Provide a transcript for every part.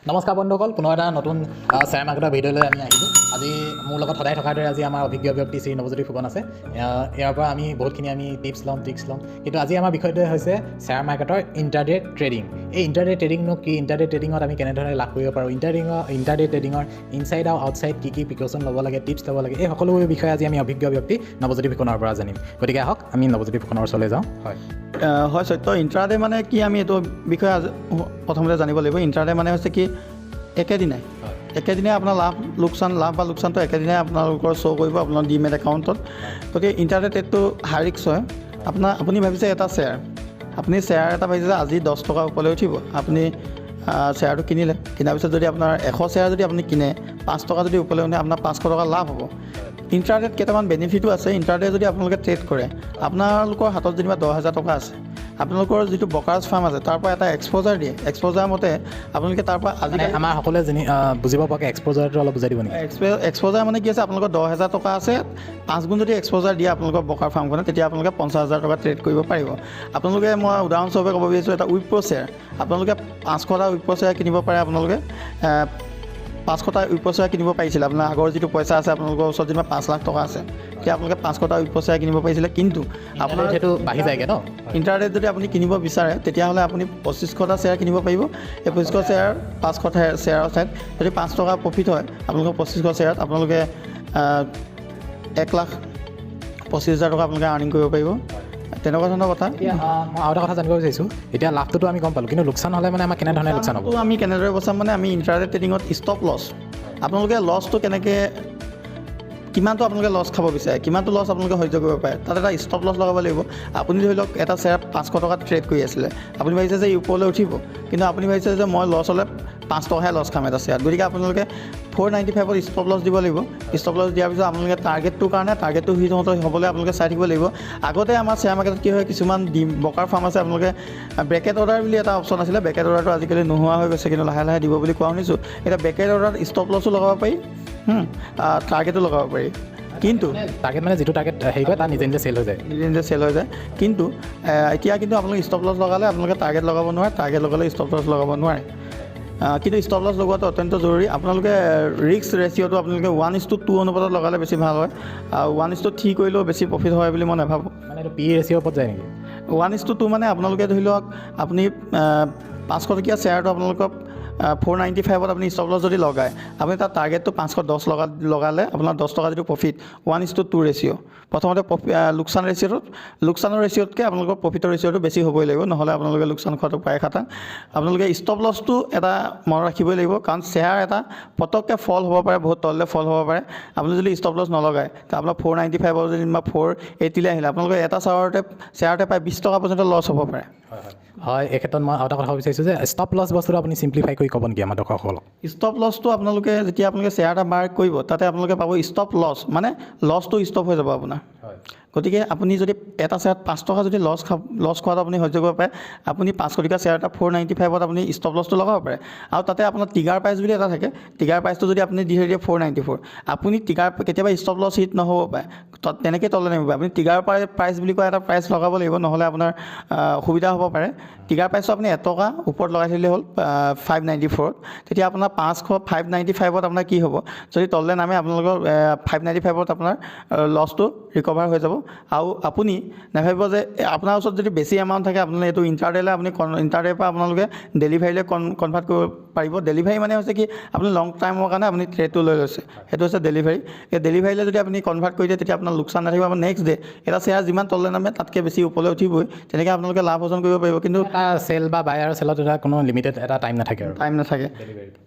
নমস্কাৰ বন্ধুসকল, পুনৰ এটা নতুন শ্বেয়াৰ মাৰ্কেটৰ ভিডিঅ'লৈ আমি আহিলোঁ। আজি মোৰ লগত সদায় থকাৰ দৰে আজি আমাৰ অভিজ্ঞ ব্যক্তি শ্ৰী নৱজ্যোতি ফুকন আছে। ইয়াৰ পৰা আমি বহুতখিনি টিপছ ল'ম, ট্ৰিক্স ল'ম। কিন্তু আজি আমাৰ বিষয়টোৱে হৈছে শ্বেয়াৰ মাৰ্কেটৰ ইণ্টাৰডে ট্ৰেডিং। এই ইণ্টাৰডে ট্ৰেডিংনো কি, ইণ্টাৰডে ট্ৰেডিঙত আমি কেনেধৰণে লাভ কৰিব পাৰোঁ, ইণ্টাৰডে ট্ৰেডিঙৰ ইনচাইড আৰু আউটচাইড কি প্ৰিকশ্যন ল'ব লাগে, টিপছ ল'ব লাগে, এই সকলোবোৰ বিষয়ে আজি আমি অভিজ্ঞ ব্যক্তি নৱজ্যোতি ফুকনৰ পৰা জানিম। গতিকে আহক আমি নৱজ্যোতি ফুকনৰ ওচৰলৈ যাওঁ। হয় সত্য। ইণ্ট্ৰাডে মানে কি, আমি এইটো বিষয়ে প্ৰথমতে জানিব লাগিব। ইণ্ট্ৰাডে মানে হৈছে কি, একেদিনাই আপোনাৰ লাভ বা লোকচানটো একেদিনাই আপোনালোকৰ শ্ব' কৰিব আপোনাৰ ডিমেট একাউণ্টত। গতিকে ইণ্টাৰনেট ট্ৰেডটো হাই ৰিস্ক হয়। আপুনি ভাবিছে এটা শ্বেয়াৰ, আপুনি শ্বেয়াৰ এটা ভাবিছে যে আজি 10 টকা ওপৰলৈ উঠিব। আপুনি শ্বেয়াৰটো কিনিলে, কিনাৰ পিছত যদি আপোনাৰ 100 শ্বেয়াৰ যদি আপুনি কিনে 5 টকা যদি ওপৰলৈ উঠে, আপোনাৰ 500 টকা লাভ হ'ব। ইণ্টাৰনেট কেইটামান বেনিফিটো আছে। ইণ্টাৰনেট যদি আপোনালোকে ট্ৰেড কৰে, আপোনালোকৰ হাতত যেনিবা 10,000 টকা আছে, আপোনালোকৰ যিটো ব্ৰকাৰেজ ফাৰ্ম আছে তাৰ পৰা এটা এক্সপ'জাৰ দিয়ে। এক্সপ'জাৰ মতে আপোনালোকে তাৰ পৰা আজি আমাৰ সকলোৱে বুজিব পৰাকৈ এক্সপ'জাৰটো অলপ বুজাই দিব নেকি? এক্সপ'জাৰ মানে কি আছে, আপোনালোকৰ 10,000 টকা আছে, 5 গুণ যদি এক্সপ'জাৰ দিয়ে আপোনালোকৰ ব্ৰকাৰ ফাৰ্মখনে, তেতিয়া আপোনালোকে 50,000 টকা ট্ৰেড কৰিব পাৰিব। আপোনালোকে, মই উদাহৰণস্বৰূপে ক'ব বিচাৰিছোঁ, এটা উইপ্ৰ' শ্বেয়াৰ আপোনালোকে 500টা উইপ্ৰ' শ্বেয়াৰ কিনিব পাৰে। আপোনালোকে 500টা উইপ্ৰ' শ্বেয়াৰ কিনিব পাৰিছিলে। আপোনাৰ আগৰ যিটো পইচা আছে, আপোনালোকৰ ওচৰত যেনিবা 5 লাখ টকা আছে, তেতিয়া আপোনালোকে 500টা উইপ্ৰ' শ্বেয়াৰ কিনিব পাৰিছিলে। কিন্তু আপোনাৰ সেইটো বাঢ়ি যায়গৈ ন? ইণ্টাৰনেট যদি আপুনি কিনিব বিচাৰে, তেতিয়াহ'লে আপুনি 2500টা শ্বেয়াৰ কিনিব পাৰিব। এই 2500 শ্বেয়াৰ 500 শ্বেয়াৰৰ ঠাইত যদি 5 টকা প্ৰফিট হয়, আপোনালোকৰ 2500 শ্বেয়াৰত আপোনালোকে 1,25,000 টকা আপোনালোকে আৰ্নিং কৰিব পাৰিব। তেনেকুৱা ধৰণৰ কথা। এতিয়া মই আৰু এটা কথা জানিব বিচাৰিছোঁ, এতিয়া লাভটোতো আমি গম পালোঁ, কিন্তু লোকচান হ'লে মানে আমাৰ কেনেধৰণে লোকচান হ'ব? আমি কেনেদৰে বচাম মানে, আমি ইণ্টাৰনেট ট্ৰেডিঙত ষ্টপ লছ, আপোনালোকে লছটো কেনেকৈ, কিমানটো আপোনালোকে লছ খাব বিচাৰে, কিমানটো লছ আপোনালোকে সহ্য কৰিব পাৰে, তাত এটা ষ্টপ লছ লগাব লাগিব। আপুনি ধৰি লওক এটা শ্বেয়াৰ 500 টকাত ট্ৰেড কৰি আছিলে, আপুনি ভাবিছে যে ওপৰলৈ উঠিব, কিন্তু আপুনি ভাবিছে যে মই লছ হ'লে 5 টকাহে লছ খাম এটা শ্বেয়াৰত। গতিকে আপোনালোকে 495ত ষ্টপ লছ দিব লাগিব। ষ্টপ লছ দিয়াৰ পিছত আপোনালোকে টাৰ্গেটটো হিট হ'বলৈ আপোনালোকে চাই থাকিব লাগিব। আগতে আমাৰ শ্বেয়াৰ মাৰ্কেটত কি হয়, কিছুমান ব্ৰকাৰ ফাৰ্ম আছে, আপোনালোকে ব্ৰেকেট অৰ্ডাৰ বুলি এটা অপশ্যন আছিলে। ব্ৰেকেট অৰ্ডাৰটো আজিকালি নোহোৱা হৈ গৈছে, কিন্তু লাহে লাহে দিব বুলি কোৱা শুনিছোঁ। এতিয়া ব্ৰেকেট অৰ্ডাৰত ষ্টপ লছো লগাব পাৰি, টাৰ্গেটো লগাব পাৰি। কিন্তু টাৰ্গেট মানে যিটো টাৰ্গেট হেৰি কৰে, তাৰ নিজে নিজে চেল হৈ যায়। কিন্তু এতিয়া আপোনালোকে ষ্টপ লছ লগালে আপোনালোকে টাৰ্গেট লগাব নোৱাৰে, টাৰ্গেট লগালে ষ্টপ লছ লগাব নোৱাৰে। কিন্তু ষ্টপ লছ লগোৱাটো অত্যন্ত জৰুৰী। আপোনালোকে ৰিস্ক ৰেচিঅ'টো আপোনালোকে 1:2 অনুপাতত লগালে বেছি ভাল হয়। 1:3 কৰিলেও বেছি প্ৰফিট হয় বুলি মই নাভাবোঁ। মানে এইটো পি ৰেচিঅ'ৰ ওপৰত যায় নেকি? 1:2 মানে আপোনালোকে ধৰি লওক, আপুনি 500 টকীয়া শ্বেয়াৰটো আপোনালোকক 495ত আপুনি ষ্টপ লছ যদি লগায়, আপুনি তাত টাৰ্গেটটো 510 লগালে আপোনাৰ 10 টকা যিটো প্ৰফিট, 1:2 ৰেচিঅ'। প্ৰথমতে লোকচানৰ ৰেচিঅ'তকৈ আপোনালোকৰ প্ৰফিটৰ ৰেচিঅ'টো বেছি হ'বই লাগিব, নহ'লে আপোনালোকে লোকচান খোৱাটো প্ৰায় খাটাং। আপোনালোকে ষ্টপ লছটো এটা মনত ৰাখিবই লাগিব, কাৰণ শ্বেয়াৰ এটা পটককৈ ফল হ'ব পাৰে, বহুত তললৈ ফল হ'ব পাৰে। আপুনি যদি ষ্টপ লছ নলগায়, ত' আপোনাৰ 495 যদি 480লৈ আহিলে, আপোনালোকে এটা শ্বেয়াৰতে প্ৰায় 20 টকা পৰ্যন্ত লছ হ'ব পাৰে। হয়, এই ক্ষেত্ৰত মই আৰু এটা কথা বিচাৰিছোঁ যে ষ্টপ লছ বস্তুটো আপুনি চিম্প্লিফাই কৰি ক'ব নেকি আমাৰ দৰ্শকসকলক? ষ্টপ লছটো আপোনালোকে যেতিয়া আপোনালোকে শ্বেয়াৰ এটা বাই কৰিব, তাতে আপোনালোকে পাব ষ্টপ লছ, মানে লছটো ষ্টপ হৈ যাব আপোনাৰ। গতিকে আপুনি যদি এটা শ্বেয়াৰত 5 টকা যদি লছ খোৱাটো আপুনি সহ্য কৰিব পাৰে, আপুনি 500 টকীয়া শ্বেয়াৰ এটা 495ত আপুনি ষ্টপ লছটো লগাব পাৰে। আৰু তাতে আপোনাৰ টিগাৰ প্ৰাইচ বুলি এটা থাকে, টিগাৰ প্ৰাইচটো যদি আপুনি দি দিয়ে 494, আপুনি কেতিয়াবা ষ্টপ লছ হিট নহ'ব পাৰে, তেনেকৈ তললৈ নামিব। আপুনি টিগাৰ প্ৰাইচ বুলি কয় এটা প্ৰাইচ লগাব লাগিব, নহ'লে আপোনাৰ অসুবিধা হ'ব পাৰে। টিগাৰ প্ৰাইচটো আপুনি 1 টকা ওপৰত লগাই থ'লে হ'ল 594ত, তেতিয়া আপোনাৰ 595ত আপোনাৰ কি হ'ব, যদি তললৈ নামে আপোনালোকৰ 595ত আপোনাৰ লছটো ৰিকভাৰ হৈ যাব। আৰু আপুনি নাভাবিব যে আপোনাৰ ওচৰত যদি বেছি এমাউণ্ট থাকে, আপোনালোকে এইটো ইণ্টাৰডে'লৈ ইণ্টাৰডে'ৰ পৰা আপোনালোকে ডেলিভাৰীলৈ কনভাৰ্ট কৰিব পাৰিব। ডেলিভাৰী মানে হৈছে কি, আপুনি লং টাইমৰ কাৰণে আপুনি ট্ৰেডটো লৈ লৈছে, সেইটো হৈছে ডেলিভাৰী। এই ডেলিভাৰীলৈ যদি আপুনি কনভাৰ্ট কৰি দিয়ে, তেতিয়া আপোনাৰ লোকচান নাথাকিব। আপোনাৰ নেক্সট ডে এটা শ্বেয়াৰ যিমান তললৈ নামে তাতকৈ বেছি ওপৰলৈ উঠিবই, তেনেকৈ আপোনালোকে লাভ অৰ্জন কৰিব পাৰিব। কিন্তু চেল বা বাই আৰু চেলত এটা কোনো লিমিটেড এটা টাইম নাথাকে।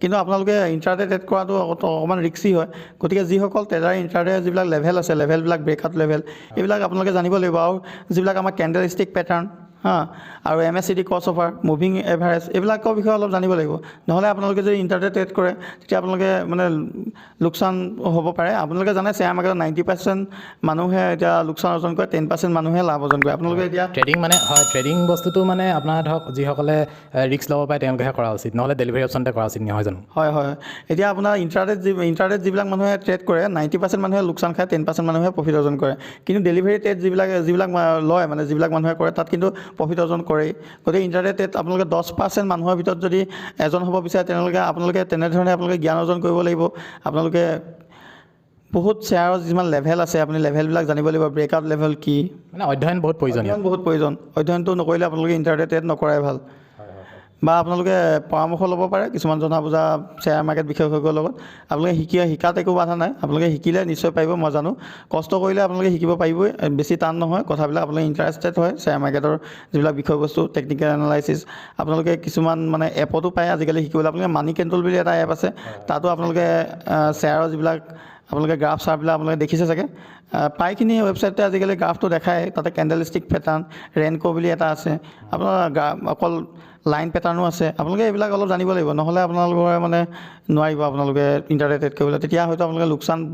কিন্তু আপোনালোকে ইণ্টাৰডে ট্ৰেড কৰাটো অকণমান ৰিস্কি হয়। গতিকে যিসকল ট্ৰেডাৰ ইণ্টাৰডে যিবিলাক লেভেল আছে, লেভেলবিলাক ব্ৰেকআউট লেভেল, এইবিলাক আপোনালোকে জানিব লাগিব। আৰু যিবিলাক আমাৰ কেণ্ডেল ষ্টিক পেটাৰ্ণ আৰু MACD cross over, moving average, এইবিলাকৰ বিষয়ে অলপ জানিব লাগিব। নহ'লে আপোনালোকে যদি ইণ্টাৰডে ট্ৰেড কৰে, তেতিয়া আপোনালোকে মানে লোকচান হ'ব পাৰে। আপোনালোকে জানে শ্বেয়াৰ মাৰ্কেটত 90% মানুহে এতিয়া লোকচান অৰ্জন কৰে, 10% মানুহে লাভ অৰ্জন কৰে। আপোনালোকে এতিয়া ট্ৰেডিং মানে হয়, ট্ৰেডিং বস্তুটো মানে আপোনাৰ ধৰক যিসকলে ৰিস্ক ল'ব পাৰে তেওঁলোকেহে কৰা উচিত, নহ'লে ডেলিভাৰী অপশ্যনতে কৰা উচিত নহয় জানো? হয়। এতিয়া আপোনাৰ ইণ্টাৰনেট যিবিলাক মানুহে ট্ৰেড কৰে, 90% মানুহে লোকচান খায়, 10% মানুহে প্ৰফিট অৰ্জন কৰে। কিন্তু ডেলিভাৰী ট্ৰেড যিবিলাক লয়, মানে যিবিলাক মানুহে কৰে, তাত কিন্তু প্ৰফিট অৰ্জন কৰেই গতিকে ইণ্টাৰডে ট্ৰেড আপোনালোকে 10% মানুহৰ ভিতৰত যদি এজন হ'ব বিচাৰে আপোনালোকে তেনেধৰণে আপোনালোকে জ্ঞান অৰ্জন কৰিব লাগিব আপোনালোকে বহুত শ্বেয়াৰৰ যিমান লেভেল আছে আপুনি লেভেলবিলাক জানিব লাগিব ব্ৰেকআউট লেভেল কি মানে অধ্যয়ন বহুত প্ৰয়োজনীয় বহুত প্ৰয়োজন অধ্যয়নটো নকৰিলে আপোনালোকে ইণ্টাৰডে ট্ৰেড নকৰাই ভাল বা আপোনালোকে পৰামৰ্শ ল'ব পাৰে কিছুমান জনা বুজা শ্বেয়াৰ মাৰ্কেট বিশেষজ্ঞৰ লগত আপোনালোকে শিকাত একো বাধা নাই আপোনালোকে শিকিলে নিশ্চয় পাৰিব মই জানো কষ্ট কৰিলে আপোনালোকে শিকিব পাৰিবই বেছি টান নহয় কথাবিলাক আপোনালোকে ইণ্টাৰেষ্টেড হয় শ্বেয়াৰ মাৰ্কেটৰ যিবিলাক বিষয়বস্তু টেকনিকেল এনালাইচিছ আপোনালোকে কিছুমান মানে এপতো পায় আজিকালি শিকিবলৈ আপোনালোকে মানি কণ্ট্ৰল বুলি এটা এপ আছে তাতো আপোনালোকে শ্বেয়াৰৰ যিবিলাক আপোনালোকে গ্ৰাফ চাৰ্টবিলাক আপোনালোকে দেখিছে চাগে প্ৰায়খিনি ৱেবছাইটতে আজিকালি গ্ৰাফটো দেখায় তাতে কেণ্ডেলষ্টিক পেটাৰ্ণ ৰেনকো বুলি এটা আছে আপোনাৰ অকল লাইন পেটাৰ্ণো আছে আপোনালোকে এইবিলাক অলপ জানিব লাগিব নহ'লে আপোনালোকে মানে নোৱাৰিব আপোনালোকে ইণ্টাৰডে ট্ৰেড কৰিবলৈ তেতিয়া হয়তো আপোনালোকে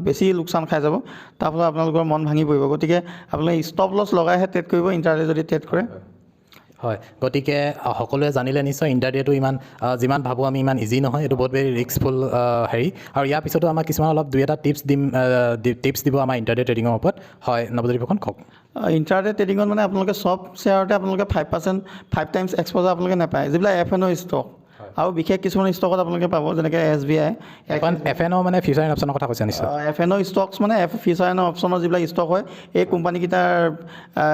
বেছি লোকচান খাই যাব তাৰ ফলত আপোনালোকৰ মন ভাঙি পৰিব গতিকে আপোনালোকে ষ্টপ লছ লগাইহে ট্ৰেড কৰিব ইণ্টাৰডে যদি ট্ৰেড কৰে হয় গতিকে সকলোৱে জানিলে নিশ্চয় ইণ্টাৰডেটো ইমান যিমান ভাবোঁ আমি ইমান ইজি নহয় এইটো বহুত বেছি ৰিস্কফুল হেৰি আৰু ইয়াৰ পিছতো আমাক কিছুমান অলপ 2-এটা টিপছ দিব আমাৰ ইণ্টাৰডে ট্ৰেডিঙৰ ওপৰত হয় নৱজ্যোতি ফুকন কওক ইণ্টাৰডে ট্ৰেডিঙত মানে আপোনালোকে চব শ্বেয়াৰতে আপোনালোকে 5 টাইমছ এক্সপ'জাৰ আপোনালোকে নাপায় যিবিলাক FNO ষ্টক আৰু বিশেষ কিছুমান ষ্টকত আপোনালোকে পাব যেনেকৈ SBI FNO মানে ফিউচাৰ এণ্ড অপশ্যনৰ কথা কৈছে নিশ্চয় FNO ষ্টকছ মানে ফিউচাৰ এণ্ড অপশ্যনৰ যিবিলাক ষ্টক হয় এই কোম্পানীকেইটাৰ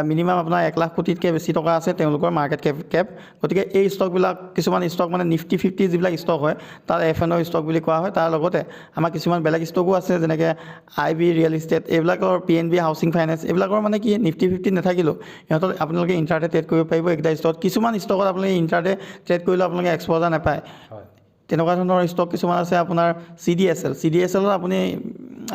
মিনিমাম আপোনাৰ 1 লাখ কোটিতকৈ বেছি টকা আছে তেওঁলোকৰ মাৰ্কেট কেপ গতিকে এই ষ্টকবিলাক কিছুমান ষ্টক মানে নিফটি 50 যিবিলাক ষ্টক হয় তাত FNO ষ্টক বুলি কোৱা হয় তাৰ লগতে আমাৰ কিছুমান বেলেগ ষ্টকো আছে যেনেকৈ IB ৰিয়েল ইষ্টেট এইবিলাকৰ PNB হাউচিং ফাইনেন্স এইবিলাকৰ মানে কি নিফটি 50 নাথাকিলেও সিহঁতৰ আপোনালোকে ইণ্টাৰডে ট্ৰেড কৰিব পাৰিব এইকেইটা ষ্টক কিছুমান ষ্টকত আপোনালোকে ইণ্টাৰডে ট্ৰেড কৰিলেও আপোনালোকে এক্সপ'জাৰ নাপায় তেনেকুৱা ধৰণৰ ষ্টক কিছুমান আছে আপোনাৰ CDSLত আপুনি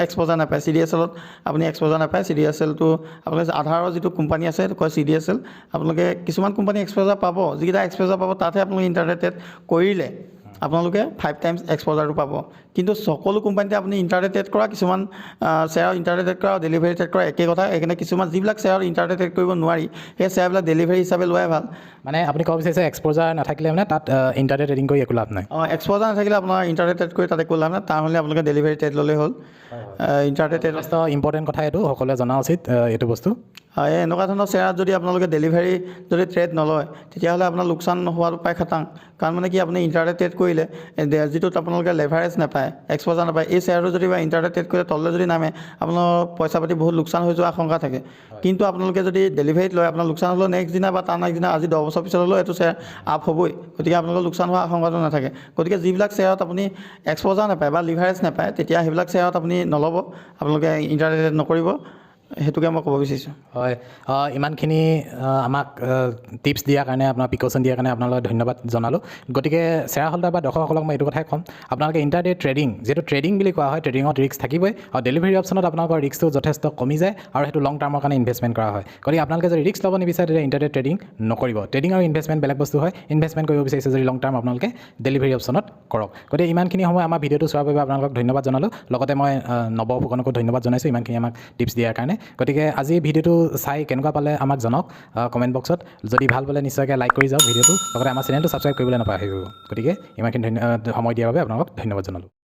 এক্সপ'জাৰ নাপায় CDSLটো আপোনালোকে আধাৰৰ যিটো কোম্পানী আছে সেইটো কয় CDSL আপোনালোকে কিছুমান কোম্পানী এক্সপ'জাৰ পাব যিকেইটা এক্সপ'জাৰ পাব তাতহে আপোনালোকে ইণ্টাৰডে ট্ৰেড কৰিলে আপোনালোকে 5 টাইমছ এক্সপ'জাৰটো পাব কিন্তু সকলো কোম্পানীতে আপুনি ইণ্টাৰডে ট্ৰেড কৰা কিছুমান শ্বেয়াৰ ইণ্টাৰডে ট্ৰেড কৰা আৰু ডেলিভাৰী ট্ৰেড কৰা একে কথা সেইকাৰণে কিছুমান যিবিলাক শ্বেয়াৰ ইণ্টাৰডে ট্ৰেড কৰিব নোৱাৰি সেই শ্বেয়াৰবিলাক ডেলিভাৰী হিচাপে লোৱাই ভাল মানে আপুনি ক'ব বিচাৰিছে এক্সপ'জাৰ নাথাকিলে মানে তাত ইণ্টাৰডে ট্ৰেডিং কৰি একো লাভ নাই এক্সপ'জাৰ নাথাকিলে আপোনাৰ ইণ্টাৰডে ট্ৰেড কৰি তাত একো লাভ নাই তাৰ হ'লে আপোনালোকে ডেলিভাৰী ট্ৰেড ল'লেই হ'ল ইণ্টাৰডে ট্ৰেড ইম্পৰ্টেণ্ট কথা এইটো সকলোৱে জনা উচিত এইটো বস্তু এনেকুৱা ধৰণৰ শ্বেয়াৰত যদি আপোনালোকে ডেলিভাৰী যদি ট্ৰেড নলয় তেতিয়াহ'লে আপোনাৰ লোকচান হোৱাটো প্ৰায় খাটাং কাৰণ মানে কি আপুনি ইণ্টাৰডে ট্ৰেড কৰিলে যিটোত আপোনালোকে লেভাৰেজ নাপায় এক্সপ'জাৰ নাপায় এই শ্বেয়াৰটো যদি বা ইণ্টাৰডে ট্ৰেড কৰিলে তললৈ যদি নামে আপোনাৰ পইচা পাতি বহুত লোকচান হৈ যোৱাৰ আশংকা থাকে কিন্তু আপোনালোকে যদি ডেলিভাৰীত লয় আপোনাৰ লোকচান হ'লেও নেক্সট দিনা বা তাৰ নেক্সট দিনা আজি 10 বছৰ পিছত হ'লেও এইটো শ্বেয়াৰ আপ হ'বই গতিকে আপোনালোকৰ লোকচান হোৱাৰ আশংকাটো নাথাকে গতিকে যিবিলাক শ্বেয়াৰত আপুনি এক্সপ'জাৰ নাপায় বা লিভাৰেজ নাপায় তেতিয়া সেইবিলাক শ্বেয়াৰত আপুনি নল'ব আপোনালোকে ইণ্টাৰডে ট্ৰেড নকৰিব সেইটোকে মই ক'ব বিচাৰিছোঁ হয় ইমানখিনি আমাক টিপছ দিয়াৰ কাৰণে আপোনাৰ প্ৰিকশ্যন দিয়াৰ কাৰণে আপোনালোকক ধন্যবাদ জনালোঁ গতিকে শ্বেয়াৰ হোল্ডাৰ বা দৰ্শকসকলক মই এইটো কথাই ক'ম আপোনালোকে ইণ্টাৰডে ট্ৰেডিং যিহেতু ট্ৰেডিং বুলি কোৱা হয় ট্ৰেডিঙত ৰিস্ক থাকিবই আৰু ডেলিভাৰী অপশ্যনত আপোনালোকৰ ৰিস্কটো যথেষ্ট কমি যায় আৰু সেইটো লং টাৰ্মৰ কাৰণে ইনভেষ্টমেণ্ট কৰা হয় গতিকে আপোনালোকে যদি ৰিস্ক ল'ব নিবিচাৰে তেতিয়া ইণ্টাৰডে ট্ৰেডিং নকৰিব ট্ৰেডিং আৰু ইনভেষ্টমেণ্ট বেলেগ বস্তু হয় ইনভেষ্টমেণ্ট কৰিব বিচাৰিছে যদি লং টাৰ্ম আপোনালোকে ডেলিভাৰী অপশ্যনত কৰক গতিকে ইমানখিনি সময় আমাৰ ভিডিঅ'টো চোৱাৰ বাবে আপোনালোকক ধন্যবাদ জনালোঁ লগতে মই নৱ ফুকনকো ধন্যবাদ জনাইছোঁ ইমানখিনি আমাক টিপছ দিয়াৰ কাৰণে গতিকে আজি ভিডিঅ'টো চাই কেনেকুৱা পালে আমাক জনাওক কমেণ্ট বক্সত যদি ভাল পালে নিশ্চয়কৈ লাইক কৰি যাওক ভিডিঅ'টো লগতে আমাৰ চেনেলটো ছাবস্ক্ৰাইব কৰিবলৈ নাপাহৰিব গতিকে ইমানখিনি সময় দিয়াৰ বাবে আপোনালোকক ধন্যবাদ জনালোঁ